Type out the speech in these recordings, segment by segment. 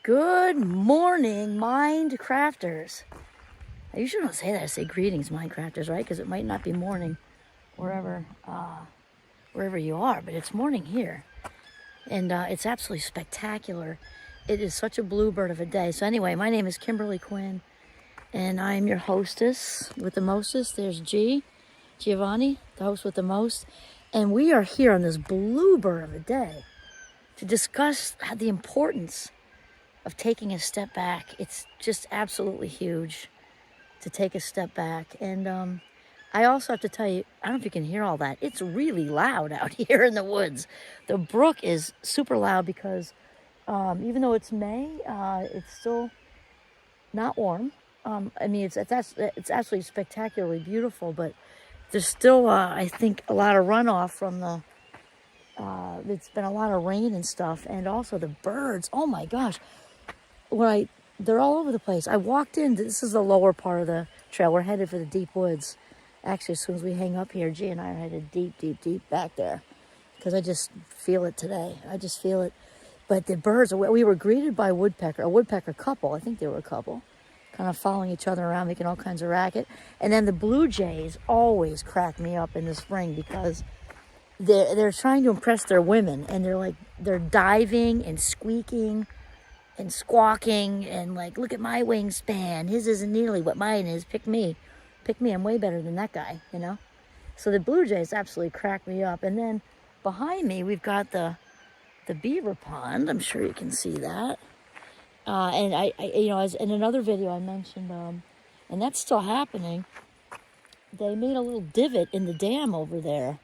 Good morning, Mindcrafters. I usually don't say that. I say greetings, Mindcrafters, right? Because it might not be morning wherever you are, but it's morning here. And it's absolutely spectacular. It is such a bluebird of a day. So anyway, my name is Kimberly Quinn, and I'm your hostess with the mostest. There's Giovanni, the host with the most. And we are here on this bluebird of a day to discuss the importance of taking a step back. It's just absolutely huge to take a step back. And I also have to tell you, I don't know if you can hear all that. It's really loud out here in the woods. The brook is super loud because even though it's May, it's still not warm. I mean, it's absolutely spectacularly beautiful, but there's still, I think, a lot of runoff from the, it's been a lot of rain and stuff. And also the birds, oh my gosh. They're all over the place. I walked in, this is the lower part of the trail. We're headed for the deep woods. Actually, as soon as we hang up here, G and I are headed deep, deep, deep back there. Because I just feel it today. I just feel it. But the birds, we were greeted by a woodpecker couple. I think they were a couple. Kind of following each other around, making all kinds of racket. And then the blue jays always crack me up in the spring because they're trying to impress their women. And they're diving and squeaking and squawking and like, look at my wingspan. His isn't nearly what mine is. Pick me. I'm way better than that guy, you know? So the blue jays absolutely crack me up. And then behind me, we've got the beaver pond. I'm sure you can see that. And I as in another video I mentioned, and that's still happening. They made a little divot in the dam over there.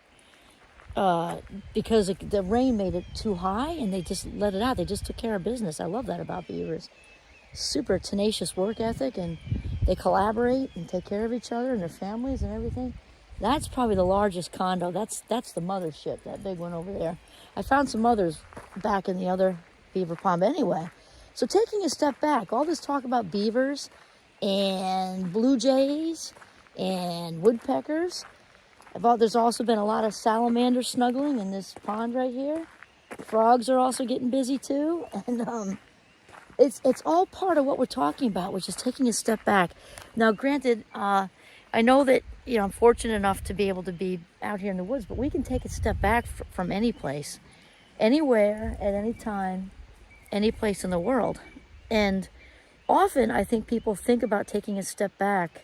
Because the rain made it too high and they just let it out. They just took care of business. I love that about beavers. Super tenacious work ethic, and they collaborate and take care of each other and their families and everything. That's probably the largest condo. That's the mothership, that big one over there. I found some others back in the other beaver pond. But anyway, so taking a step back, all this talk about beavers and blue jays and woodpeckers. There's also been a lot of salamanders snuggling in this pond right here. Frogs are also getting busy too. And it's all part of what we're talking about, which is taking a step back. Now, granted, I know that, I'm fortunate enough to be able to be out here in the woods, but we can take a step back from any place, anywhere, at any time, any place in the world. And often I think people think about taking a step back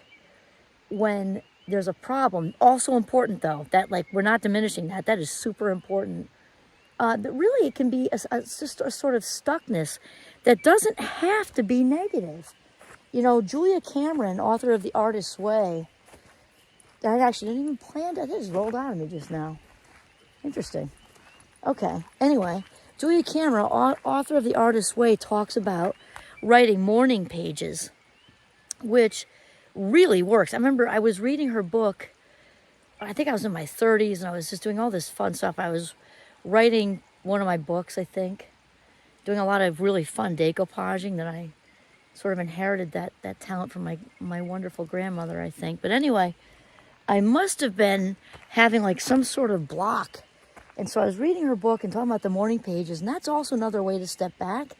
when there's a problem. Also important, though, that we're not diminishing that. That is super important. But really, it can be just a sort of stuckness that doesn't have to be negative. Julia Cameron, author of The Artist's Way, I actually didn't even plan that. It just rolled out of me just now. Interesting. Okay. Anyway, Julia Cameron, author of The Artist's Way, talks about writing morning pages, which really works. I remember I was reading her book. I think I was in my 30s and I was just doing all this fun stuff. I was writing one of my books, I think, doing a lot of really fun decoupaging that I sort of inherited that talent from my wonderful grandmother, I think. But anyway, I must have been having some sort of block. And so I was reading her book and talking about the morning pages, and that's also another way to step back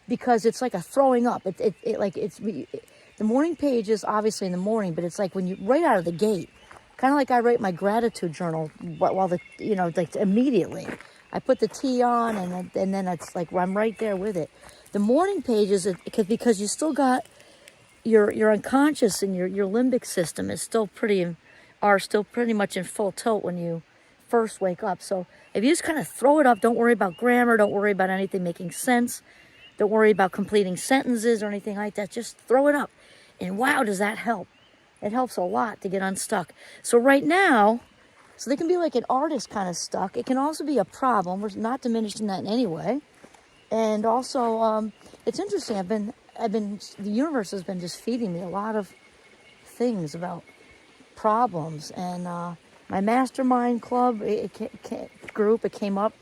because it's like a throwing up. The morning page is obviously in the morning, but it's like when you right out of the gate, kind of like I write my gratitude journal while immediately. I put the tea on and then it's like I'm right there with it. The morning pages, because you still got your unconscious and your limbic system is still pretty much in full tilt when you first wake up. So if you just kind of throw it up, don't worry about grammar, don't worry about anything making sense, don't worry about completing sentences or anything like that. Just throw it up. And wow, does that help? It helps a lot to get unstuck. So right now, they can be like an artist kind of stuck. It can also be a problem. We're not diminishing that in any way. And also, it's interesting. The universe has been just feeding me a lot of things about problems. And my mastermind club group, it came up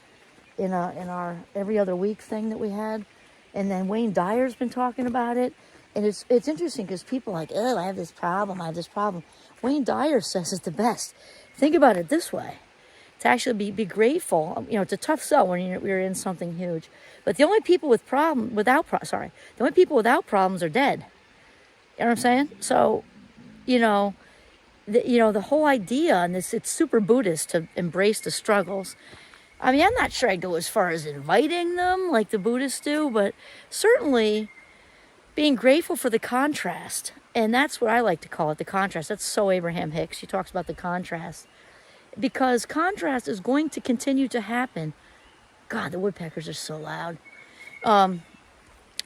in our every other week thing that we had. And then Wayne Dyer's been talking about it. And it's interesting because people are like, oh, I have this problem. Wayne Dyer says it's the best. Think about it this way. to actually be grateful. It's a tough sell when you're in something huge. But the only people the only people without problems are dead. You know what I'm saying? So, the whole idea, and it's super Buddhist to embrace the struggles. I mean, I'm not sure I'd go as far as inviting them like the Buddhists do, but certainly being grateful for the contrast. And that's what I like to call it, the contrast. That's so Abraham Hicks. She talks about the contrast. Because contrast is going to continue to happen. God, the woodpeckers are so loud.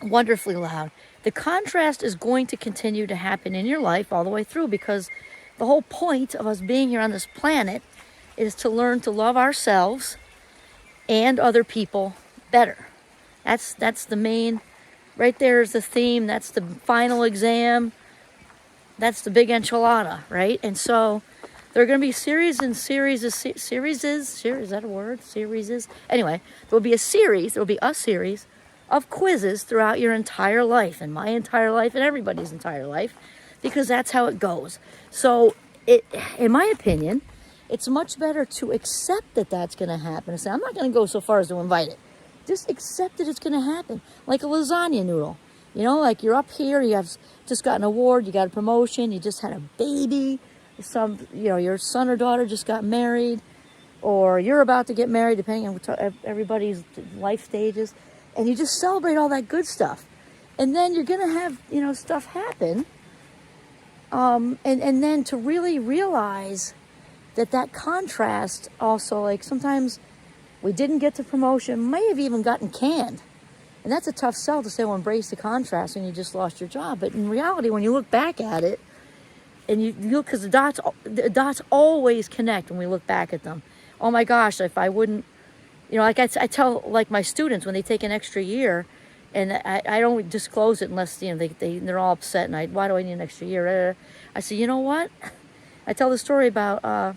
Wonderfully loud. The contrast is going to continue to happen in your life all the way through, because the whole point of us being here on this planet is to learn to love ourselves and other people better. That's the main, right there is the theme. That's the final exam. That's the big enchilada, right? And so there are going to be series, is that a word? Series. Anyway, there'll be a series of quizzes throughout your entire life, and my entire life, and everybody's entire life, because that's how it goes. So, in my opinion, it's much better to accept that that's going to happen. And say, I'm not going to go so far as to invite it. Just accept that it's going to happen. Like a lasagna noodle. Like you're up here, you have just got an award, you got a promotion, you just had a baby, your son or daughter just got married, or you're about to get married, depending on everybody's life stages, and you just celebrate all that good stuff. And then you're going to have, stuff happen, and then to really realize that contrast also, like sometimes we didn't get the promotion, may have even gotten canned. And that's a tough sell to say, well, embrace the contrast when you just lost your job. But in reality, when you look back at it, and you look, because the dots always connect when we look back at them. Oh my gosh, if I wouldn't, like I tell like my students when they take an extra year, and I don't disclose it unless, they're all upset, and why do I need an extra year? I say, you know what? I tell the story about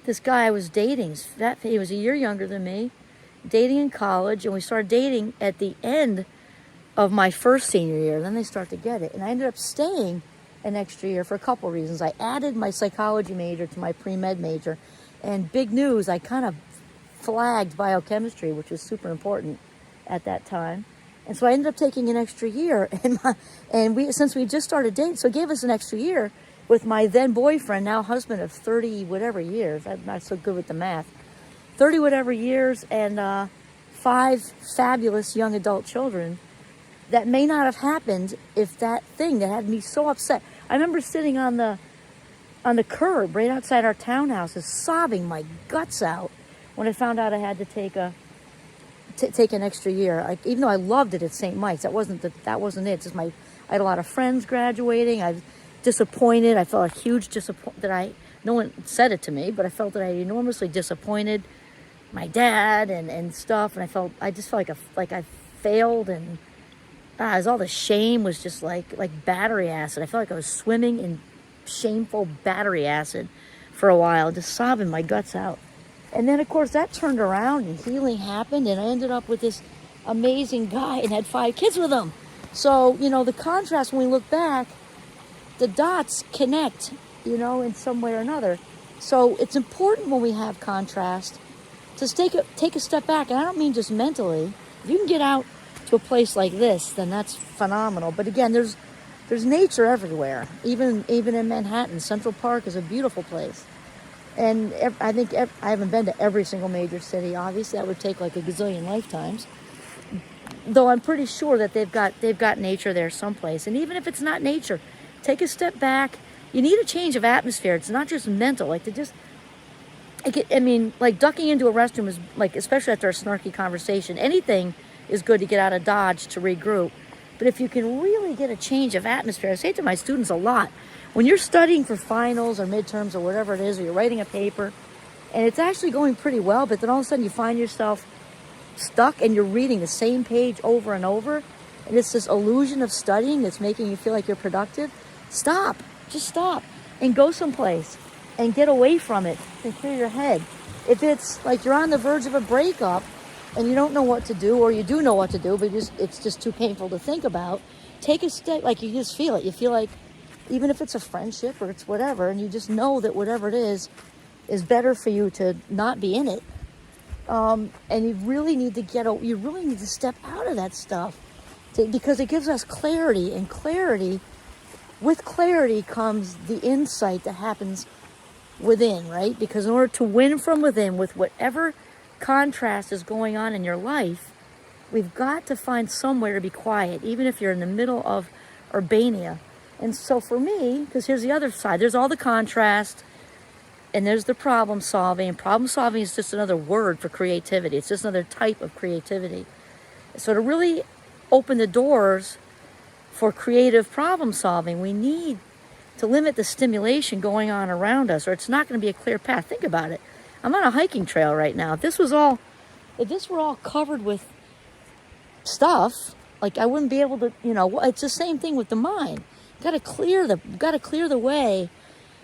this guy I was dating. He was a year younger than me, dating in college, and we started dating at the end of my first senior year. Then they start to get it, and I ended up staying an extra year for a couple reasons. I added my psychology major to my pre-med major, and big news, I kind of flagged biochemistry, which was super important at that time. And so I ended up taking an extra year, and since we just started dating, so it gave us an extra year with my then boyfriend, now husband of 30 whatever years. I'm not so good with the math. 30 whatever years, and 5 fabulous young adult children. That may not have happened if that thing that had me so upset. I remember sitting on the curb right outside our townhouses, sobbing my guts out when I found out I had to take an extra year. Even though I loved it at St. Mike's, that wasn't it. Just I had a lot of friends graduating. I was disappointed. I felt a huge disappointment no one said it to me, but I felt that I enormously disappointed my dad and stuff, and I just felt like I failed, and as all the shame was just like battery acid. I felt like I was swimming in shameful battery acid for a while, just sobbing my guts out. And then, of course, that turned around and healing happened, and I ended up with this amazing guy and had 5 kids with him. So, the contrast, when we look back, the dots connect, in some way or another. So it's important when we have contrast to take a step back. And I don't mean just mentally. If you can get out to a place like this, then that's phenomenal. But again, there's nature everywhere. Even in Manhattan, Central Park is a beautiful place. And I think I haven't been to every single major city. Obviously, that would take like a gazillion lifetimes. Though I'm pretty sure that they've got nature there someplace. And even if it's not nature, take a step back. You need a change of atmosphere. It's not just mental. Like ducking into a restroom is like, especially after a snarky conversation, anything is good to get out of Dodge to regroup. But if you can really get a change of atmosphere, I say it to my students a lot, when you're studying for finals or midterms or whatever it is, or you're writing a paper, and it's actually going pretty well, but then all of a sudden you find yourself stuck and you're reading the same page over and over, and it's this illusion of studying that's making you feel like you're productive, just stop and go someplace and get away from it and clear your head. If it's like you're on the verge of a breakup and you don't know what to do, or you do know what to do, but it's just too painful to think about, take a step, like you just feel it. You feel like, even if it's a friendship or it's whatever, and you just know that whatever it is, is better for you to not be in it. And you really need to you really need to step out of that stuff because it gives us clarity, and with clarity comes the insight that happens within, right? Because in order to win from within with whatever contrast is going on in your life, we've got to find somewhere to be quiet, even if you're in the middle of Urbania. And so for me, because here's the other side, there's all the contrast and there's the problem solving. And problem solving is just another word for creativity. It's just another type of creativity. So to really open the doors for creative problem solving, we need to limit the stimulation going on around us, or it's not going to be a clear path. Think about it. I'm on a hiking trail right now. If this were all covered with stuff, like I wouldn't be able to, it's the same thing with the mind. Got to clear the way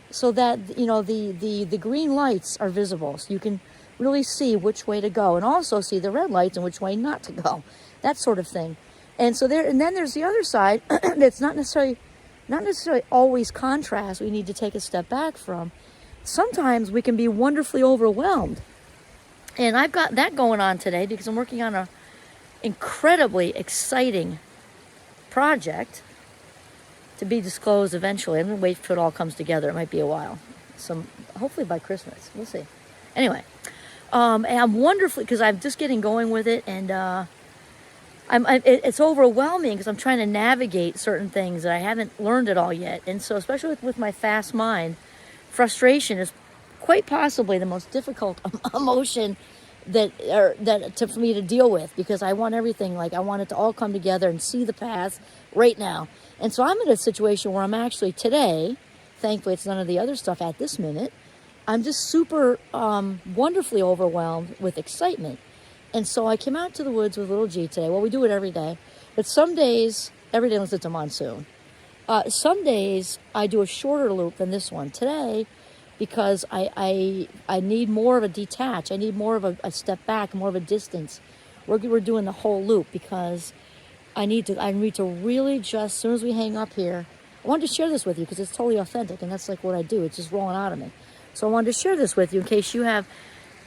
so that, the green lights are visible. So you can really see which way to go, and also see the red lights and which way not to go. That sort of thing. And then there's the other side that's not necessarily always contrast we need to take a step back from. Sometimes we can be wonderfully overwhelmed. And I've got that going on today because I'm working on an incredibly exciting project to be disclosed eventually. I'm going to wait till it all comes together. It might be a while. Hopefully by Christmas. We'll see. Anyway, and I'm wonderfully, because I'm just getting going with it, and it's overwhelming because I'm trying to navigate certain things that I haven't learned it all yet. And so, especially with my fast mind, frustration is quite possibly the most difficult emotion for me to deal with, because I want everything, like I want it to all come together and see the path right now. And so I'm in a situation where I'm actually today, thankfully it's none of the other stuff at this minute, I'm just super wonderfully overwhelmed with excitement. And so I came out to the woods with little G today. Well, we do it every day. But some days, every day unless it's a monsoon. Some days I do a shorter loop than this one. Today, because I need more of a detach. I need more of a step back, more of a distance. We're doing the whole loop because I need to really just, as soon as we hang up here, I wanted to share this with you because it's totally authentic, and that's like what I do. It's just rolling out of me. So I wanted to share this with you in case you have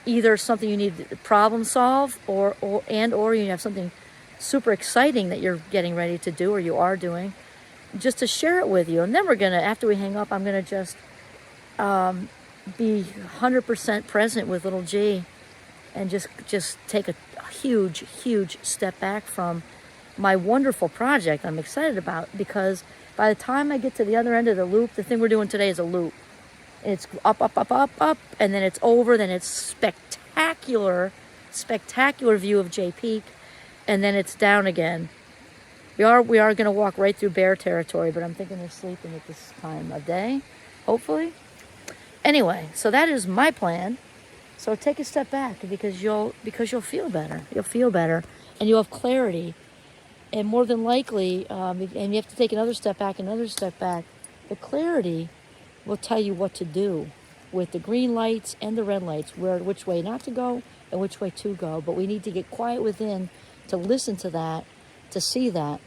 either something you need to problem solve or you have something super exciting that you're getting ready to do or you are doing, just to share it with you. And then after we hang up, I'm gonna just be 100% present with little G and just take a huge step back from my wonderful project I'm excited about, because by the time I get to the other end of the loop, the thing we're doing today is a loop. It's up, and then it's over, then it's spectacular view of Jay Peak, and then it's down again. We are going to walk right through bear territory, but I'm thinking they're sleeping at this time of day, hopefully. Anyway, so that is my plan. So take a step back because you'll feel better. You'll feel better, and you'll have clarity, and more than likely, and you have to take another step back. The clarity will tell you what to do with the green lights and the red lights, which way not to go and which way to go. But we need to get quiet within to listen to that, to see that,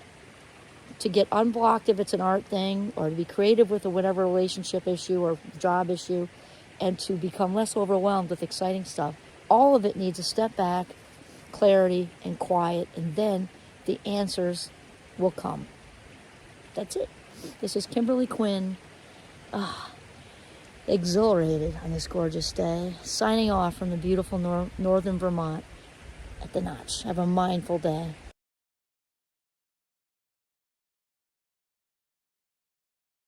to get unblocked if it's an art thing, or to be creative with whatever relationship issue or job issue, and to become less overwhelmed with exciting stuff. All of it needs a step back, clarity, and quiet, and then the answers will come. That's it. This is Kimberly Quinn. Exhilarated on this gorgeous day, signing off from the beautiful northern Vermont at the Notch. Have a mindful day.